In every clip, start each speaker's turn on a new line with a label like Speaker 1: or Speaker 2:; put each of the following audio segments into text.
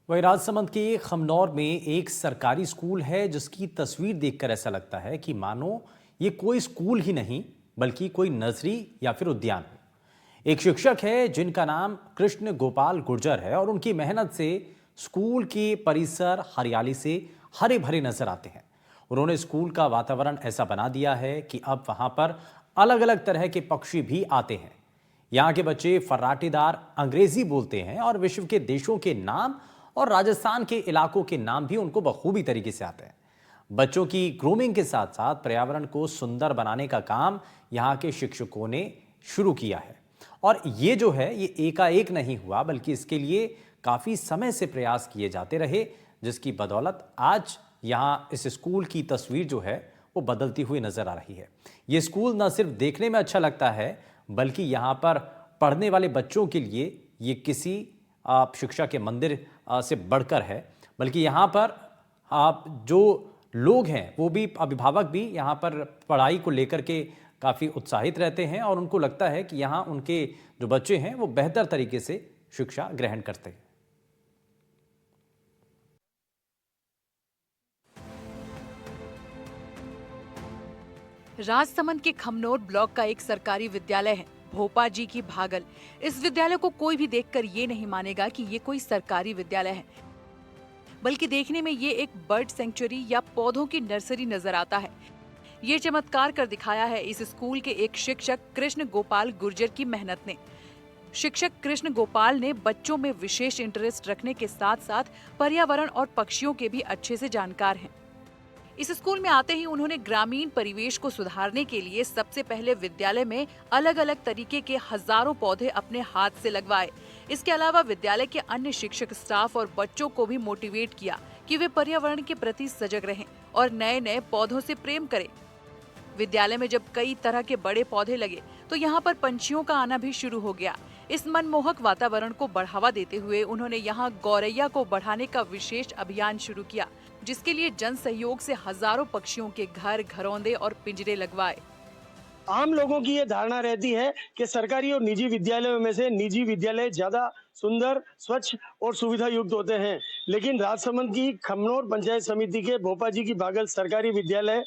Speaker 1: वहीं राजसमंद के खमनौर में एक सरकारी स्कूल है जिसकी तस्वीर देखकर ऐसा लगता है कि मानो ये कोई स्कूल ही नहीं बल्कि कोई नर्सरी या फिर उद्यान हो। एक शिक्षक है जिनका नाम कृष्ण गोपाल गुर्जर है और उनकी मेहनत से स्कूल के परिसर हरियाली से हरे भरे नजर आते हैं। उन्होंने स्कूल का वातावरण ऐसा बना दिया है कि अब वहां पर अलग अलग तरह के पक्षी भी आते हैं। यहाँ के बच्चे फर्राटेदार अंग्रेजी बोलते हैं और विश्व के देशों के नाम और राजस्थान के इलाकों के नाम भी उनको बखूबी तरीके से आते हैं। बच्चों की ग्रूमिंग के साथ साथ पर्यावरण को सुंदर बनाने का काम यहाँ के शिक्षकों ने शुरू किया है। और ये जो है ये एकाएक नहीं हुआ बल्कि इसके लिए काफी समय से प्रयास किए जाते रहे, जिसकी बदौलत आज यहाँ इस स्कूल की तस्वीर जो है वो बदलती हुई नजर आ रही है। ये स्कूल न सिर्फ देखने में अच्छा लगता है बल्कि यहाँ पर पढ़ने वाले बच्चों के लिए ये किसी शिक्षा के मंदिर से बढ़कर है, बल्कि यहाँ पर आप जो लोग हैं वो भी अभिभावक भी यहाँ पर पढ़ाई को लेकर के काफ़ी उत्साहित रहते हैं और उनको लगता है कि यहाँ उनके जो बच्चे हैं वो बेहतर तरीके से शिक्षा ग्रहण करते हैं।
Speaker 2: राजसमंद के खमनोर ब्लॉक का एक सरकारी विद्यालय है, भोपा जी की भागल। इस विद्यालय को कोई भी देखकर ये नहीं मानेगा कि ये कोई सरकारी विद्यालय है, बल्कि देखने में ये एक बर्ड सेंचुरी या पौधों की नर्सरी नजर आता है। ये चमत्कार कर दिखाया है इस स्कूल के एक शिक्षक कृष्ण गोपाल गुर्जर की मेहनत ने। शिक्षक कृष्ण गोपाल ने बच्चों में विशेष इंटरेस्ट रखने के साथ साथ पर्यावरण और पक्षियों के भी अच्छे से जानकार हैं। इस स्कूल में आते ही उन्होंने ग्रामीण परिवेश को सुधारने के लिए सबसे पहले विद्यालय में अलग अलग तरीके के हजारों पौधे अपने हाथ से लगवाए। इसके अलावा विद्यालय के अन्य शिक्षक, स्टाफ और बच्चों को भी मोटिवेट किया कि वे पर्यावरण के प्रति सजग रहें और नए नए पौधों से प्रेम करें। विद्यालय में जब कई तरह के बड़े पौधे लगे तो यहाँ पर पंछियों का आना भी शुरू हो गया। इस मनमोहक वातावरण को बढ़ावा देते हुए उन्होंने यहाँ गौरैया को बढ़ाने का विशेष अभियान शुरू किया, जिसके लिए जन सहयोग से हजारों पक्षियों के घर, घरौंदे और पिंजरे लगवाए।
Speaker 3: आम लोगों की ये धारणा रहती है कि सरकारी और निजी विद्यालयों में से निजी विद्यालय ज्यादा सुंदर, स्वच्छ और सुविधा युक्त होते हैं, लेकिन राजसमंद की खमनौर पंचायत समिति के भोपा जी की बागल सरकारी विद्यालय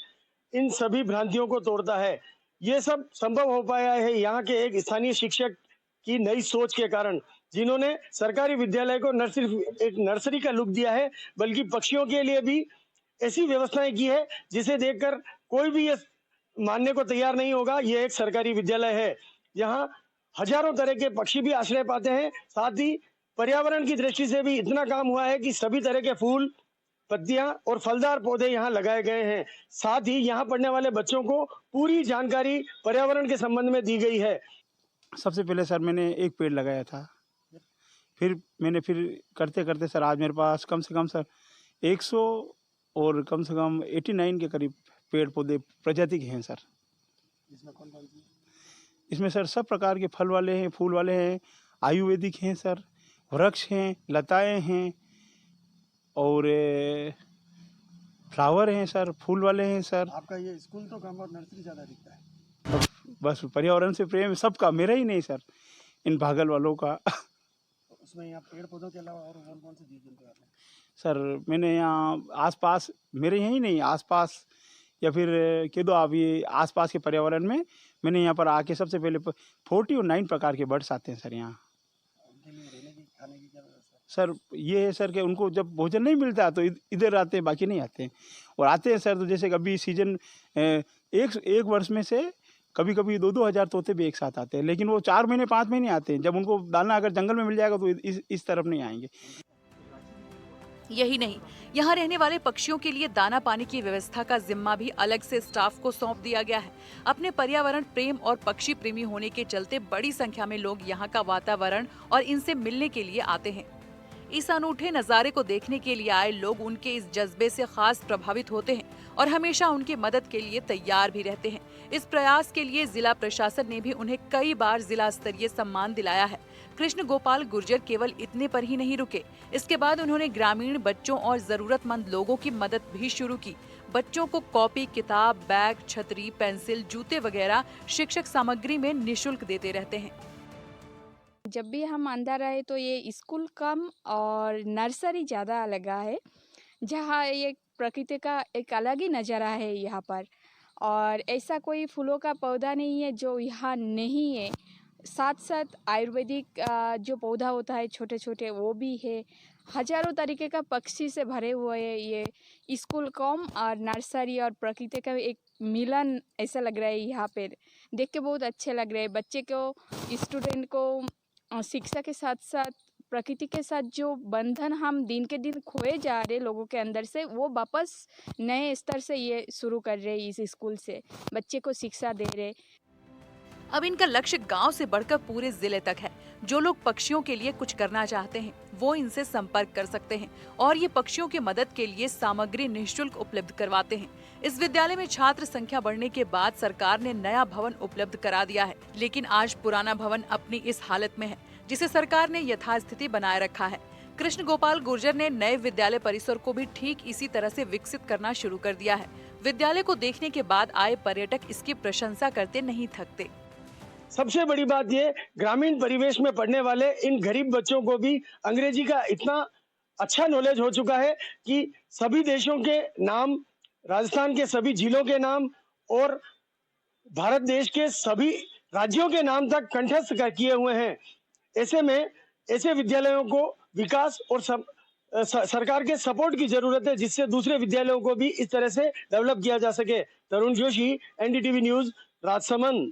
Speaker 3: इन सभी भ्रांतियों को तोड़ता है। ये सब संभव हो पाया है यहाँ के एक स्थानीय शिक्षक की नई सोच के कारण, जिन्होंने सरकारी विद्यालय को न सिर्फ एक नर्सरी का लुक दिया है बल्कि पक्षियों के लिए भी ऐसी व्यवस्थाएं की है जिसे देखकर कोई भी ये मानने को तैयार नहीं होगा ये एक सरकारी विद्यालय है। यहाँ हजारों तरह के पक्षी भी आश्रय पाते हैं। साथ ही पर्यावरण की दृष्टि से भी इतना काम हुआ है कि सभी तरह के फूल, पत्तियां और फलदार पौधे यहाँ लगाए गए हैं। साथ ही यहाँ पढ़ने वाले बच्चों को पूरी जानकारी पर्यावरण के संबंध में दी गई है।
Speaker 4: सबसे पहले सर मैंने एक पेड़ लगाया था, फिर करते करते सर आज मेरे पास कम से कम सर 100 और कम से कम 89 के करीब पेड़ पौधे प्रजाति के हैं सर।
Speaker 3: इसमें कौन कौन सी?
Speaker 4: इसमें सर सब प्रकार के फल वाले हैं, फूल वाले हैं, आयुर्वेदिक हैं सर, वृक्ष हैं, लताएं हैं और फ्लावर हैं सर, फूल वाले हैं सर।
Speaker 3: आपका ये स्कूल तो कम और नर्सरी ज्यादा दिखता है।
Speaker 4: बस पर्यावरण से प्रेम सबका, मेरा ही नहीं सर, इन भागल वालों का।
Speaker 3: उसमें यहाँ पेड़ पौधों के अलावा और कौन कौन से जीव जंतु आते हैं?
Speaker 4: सर मैंने यहाँ आसपास, मेरे यहीं नहीं आसपास या फिर कह दो आप ये आसपास के पर्यावरण में मैंने यहाँ पर आके सबसे पहले 49 प्रकार के बर्ड्स आते हैं सर यहाँ।
Speaker 3: उनके लिए रहने की, खाने की क्या व्यवस्था?
Speaker 4: सर ये है सर कि उनको जब भोजन नहीं मिलता है तो इधर आते हैं, बाकी नहीं आते हैं। और आते हैं सर तो जैसे कभी सीजन एक वर्ष में से कभी कभी 2-2 हज़ार तोते भी एक साथ आते हैं, लेकिन वो 4 महीने 5 महीने आते हैं। जब उनको दाना अगर जंगल में मिल जाएगा तो इस तरफ नहीं आएंगे।
Speaker 2: यही नहीं, यहाँ रहने वाले पक्षियों के लिए दाना पानी की व्यवस्था का जिम्मा भी अलग से स्टाफ को सौंप दिया गया है। अपने पर्यावरण प्रेम और पक्षी प्रेमी होने के चलते बड़ी संख्या में लोग यहाँ का वातावरण और इनसे मिलने के लिए आते हैं। इस अनूठे नजारे को देखने के लिए आए लोग उनके इस जज्बे से खास प्रभावित होते हैं और हमेशा उनकी मदद के लिए तैयार भी रहते हैं। इस प्रयास के लिए जिला प्रशासन ने भी उन्हें कई बार जिला स्तरीय सम्मान दिलाया है। कृष्ण गोपाल गुर्जर केवल इतने पर ही नहीं रुके। इसके बाद उन्होंने ग्रामीण बच्चों और जरूरतमंद लोगों की मदद भी शुरू की। बच्चों को कॉपी, किताब, बैग, छतरी, पेंसिल, जूते वगैरह शिक्षक सामग्री में निःशुल्क देते रहते हैं।
Speaker 5: जब भी हम अंदर आए तो ये स्कूल कम और नर्सरी ज़्यादा लगा है, जहाँ ये प्रकृति का एक अलग ही नज़ारा है यहाँ पर। और ऐसा कोई फूलों का पौधा नहीं है जो यहाँ नहीं है। साथ साथ आयुर्वेदिक जो पौधा होता है छोटे छोटे वो भी है। हजारों तरीके का पक्षी से भरे हुए है ये स्कूल कॉम और नर्सरी और प्रकृति का एक मिलन ऐसा लग रहा है यहाँ पे। देख के बहुत अच्छे लग रहे हैं। बच्चे को, स्टूडेंट को शिक्षा के साथ साथ प्रकृति के साथ जो बंधन हम दिन के दिन खोए जा रहे लोगों के अंदर से, वो वापस नए स्तर से ये शुरू कर रहे इस स्कूल से, बच्चे को शिक्षा दे रहे।
Speaker 2: अब इनका लक्ष्य गांव से बढ़कर पूरे जिले तक है। जो लोग पक्षियों के लिए कुछ करना चाहते हैं वो इनसे संपर्क कर सकते हैं और ये पक्षियों की मदद के लिए सामग्री निःशुल्क उपलब्ध करवाते हैं। इस विद्यालय में छात्र संख्या बढ़ने के बाद सरकार ने नया भवन उपलब्ध करा दिया है, लेकिन आज पुराना भवन अपनी इस हालत में है जिसे सरकार ने यथास्थिति बनाए रखा है। कृष्ण गोपाल गुर्जर ने नए विद्यालय परिसर को भी ठीक इसी तरह से विकसित करना शुरू कर दिया है। विद्यालय को देखने के बाद आए पर्यटक इसकी प्रशंसा करते नहीं थकते।
Speaker 3: सबसे बड़ी बात ये, ग्रामीण परिवेश में पढ़ने वाले इन गरीब बच्चों को भी अंग्रेजी का इतना अच्छा नॉलेज हो चुका है कि सभी देशों के नाम, राजस्थान के सभी जिलों के नाम और भारत देश के सभी राज्यों के नाम तक कंठस्थ किए हुए हैं। ऐसे में ऐसे विद्यालयों को विकास और सरकार के सपोर्ट की जरूरत है, जिससे दूसरे विद्यालयों को भी इस तरह से डेवलप किया जा सके। तरुण जोशी, एनडीटीवी न्यूज, राजसमंद।